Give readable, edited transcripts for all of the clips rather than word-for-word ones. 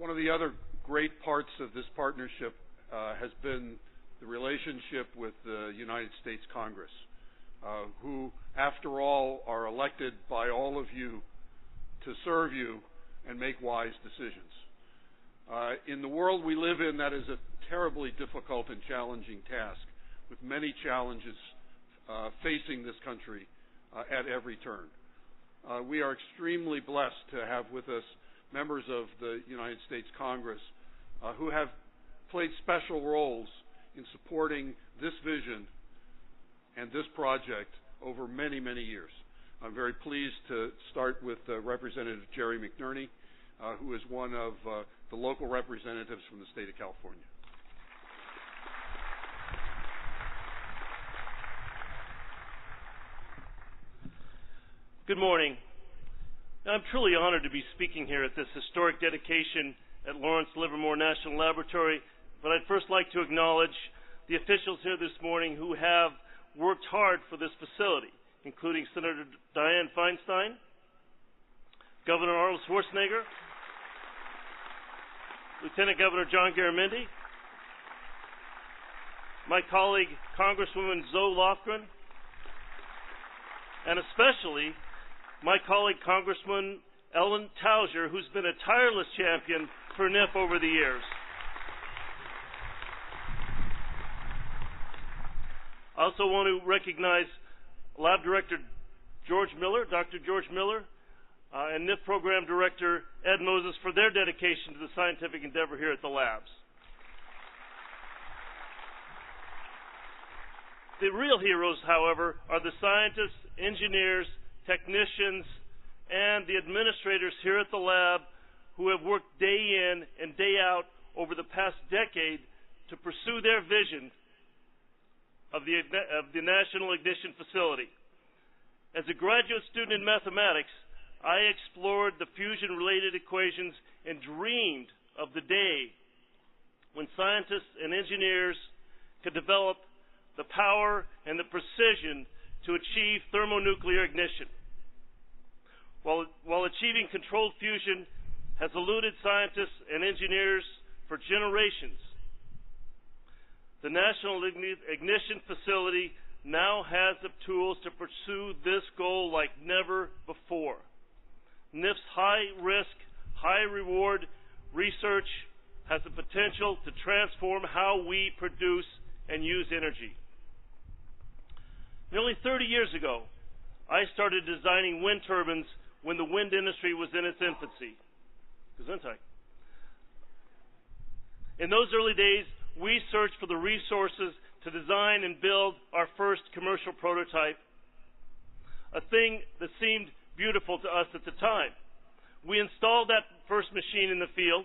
One of the other great parts of this partnership has been the relationship with the United States Congress, who, after all, are elected by all of you to serve you and make wise decisions. In the world we live in, that is a terribly difficult and challenging task, with many challenges facing this country at every turn. We are extremely blessed to have with us members of the United States Congress who have played special roles in supporting this vision and this project over many, many years. I'm very pleased to start with Representative Jerry McNerney, who is one of the local representatives from the state of California. Good morning. I'm truly honored to be speaking here at this historic dedication at Lawrence Livermore National Laboratory, but I'd first like to acknowledge the officials here this morning who have worked hard for this facility, including Senator Dianne Feinstein, Governor Arnold Schwarzenegger, Lieutenant Governor John Garamendi, my colleague Congresswoman Zoe Lofgren, and especially my colleague Congressman Ellen Tauser, who's been a tireless champion for NIF over the years. I also want to recognize Lab Director George Miller, Dr. George Miller, and NIF Program Director Ed Moses for their dedication to the scientific endeavor here at the labs. The real heroes, however, are the scientists, engineers, technicians, and the administrators here at the lab who have worked day in and day out over the past decade to pursue their vision of the National Ignition Facility. As a graduate student in mathematics, I explored the fusion-related equations and dreamed of the day when scientists and engineers could develop the power and the precision to achieve thermonuclear ignition. While achieving controlled fusion has eluded scientists and engineers for generations, the National Ignition Facility now has the tools to pursue this goal like never before. NIF's high-risk, high-reward research has the potential to transform how we produce and use energy. Nearly 30 years ago, I started designing wind turbines when the wind industry was in its infancy. Gesundheit. In those early days, we searched for the resources to design and build our first commercial prototype, a thing that seemed beautiful to us at the time. We installed that first machine in the field,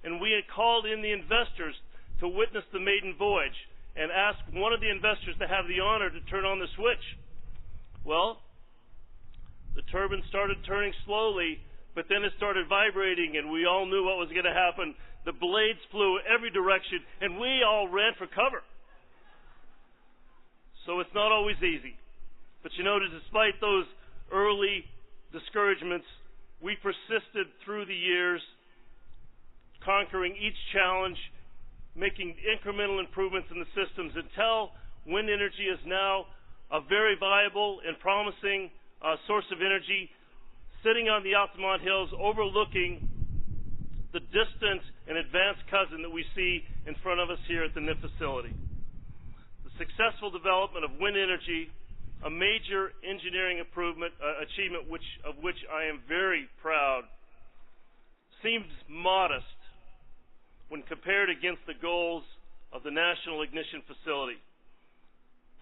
and we had called in the investors to witness the maiden voyage and asked one of the investors to have the honor to turn on the switch. Well, the turbine started turning slowly, but then it started vibrating, and we all knew what was going to happen. The blades flew every direction, and we all ran for cover. So it's not always easy. But you notice, despite those early discouragements, we persisted through the years, conquering each challenge, making incremental improvements in the systems until wind energy is now a very viable and promising source of energy, sitting on the Altamont Hills overlooking the distant and advanced cousin that we see in front of us here at the NIF facility. The successful development of wind energy, a major engineering achievement of which I am very proud, seems modest when compared against the goals of the National Ignition Facility.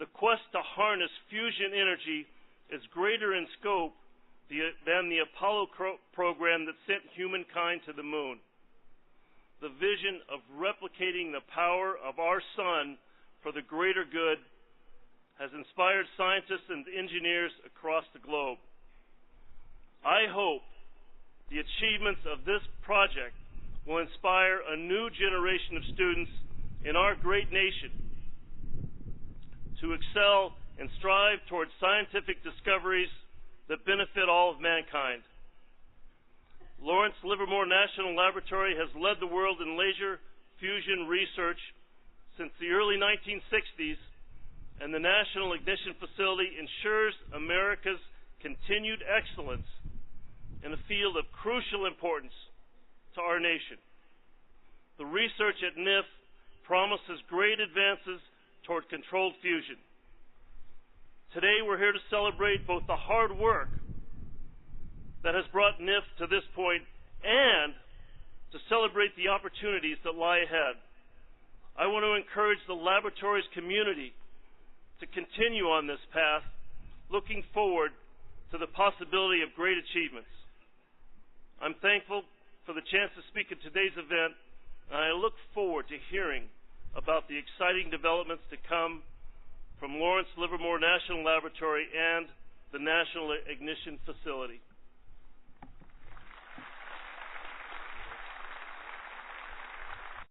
The quest to harness fusion energy is greater in scope than the Apollo program that sent humankind to the moon. The vision of replicating the power of our sun for the greater good has inspired scientists and engineers across the globe. I hope the achievements of this project will inspire a new generation of students in our great nation to excel and strive towards scientific discoveries that benefit all of mankind. Lawrence Livermore National Laboratory has led the world in laser fusion research since the early 1960s, and the National Ignition Facility ensures America's continued excellence in a field of crucial importance to our nation. The research at NIF promises great advances toward controlled fusion. Today we're here to celebrate both the hard work that has brought NIF to this point and to celebrate the opportunities that lie ahead. I want to encourage the laboratory's community to continue on this path, looking forward to the possibility of great achievements. I'm thankful for the chance to speak at today's event, and I look forward to hearing about the exciting developments to come from Lawrence Livermore National Laboratory and the National Ignition Facility.